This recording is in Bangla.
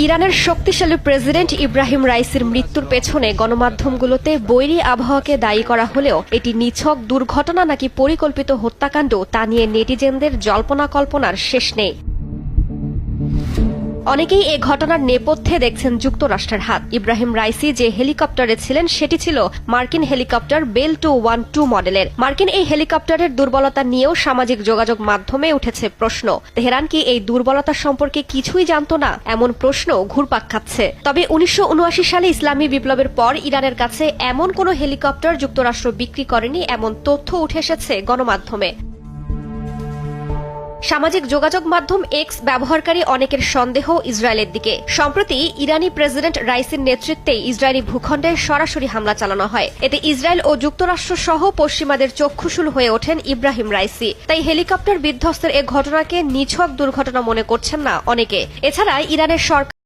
ইরানের শক্তিশালী প্রেসিডেন্ট ইব্রাহিম রাইসির মৃত্যুর পেছনে গণমাধ্যমগুলোতে বৈরী আবহাওয়াকে দায়ী করা হলেও এটি নিছক দুর্ঘটনা নাকি পরিকল্পিত হত্যাকাণ্ড তা নিয়ে নেটিজেনদের জল্পনা কল্পনার শেষ নেই। অনেকেই এ ঘটনার নেপথ্যে দেখছেন যুক্তরাষ্ট্রের হাত। ইব্রাহিম রাইসি যে হেলিকপ্টারে ছিলেন সেটি ছিল মার্কিন হেলিকপ্টার বেল 212 মডেলের। মার্কিন এই হেলিকপ্টারের দুর্বলতা নিয়েও সামাজিক যোগাযোগ মাধ্যমে উঠেছে প্রশ্ন। তেহরান কি এই দুর্বলতা সম্পর্কে কিছুই জানত না? এমন প্রশ্ন ঘুরপাক খাচ্ছে। তবে 1979 সালে ইসলামী বিপ্লবের পর ইরানের কাছে এমন কোনো হেলিকপ্টার যুক্তরাষ্ট্র বিক্রি করেনি এমন তথ্য উঠে এসেছে গণমাধ্যমে। সামাজিক যোগাযোগ মাধ্যম এক্স ব্যবহারকারী অনেকের সন্দেহ ইসরায়েলের দিকে। সম্প্রতি ইরানি প্রেসিডেন্ট রাইসির নেতৃত্বে ইসরায়েলি ভূখণ্ডে সরাসরি হামলা চালানো হয়। এতে ইসরায়েল ও যুক্তরাষ্ট্র সহ পশ্চিমাদের চক্ষুশূল হয়ে ওঠেন ইব্রাহিম রাইসি। তাই হেলিকপ্টার বিধ্বস্তের এ ঘটনাকে নিছক দুর্ঘটনা মনে করছেন না অনেকে। এছাড়া ইরানের সরকার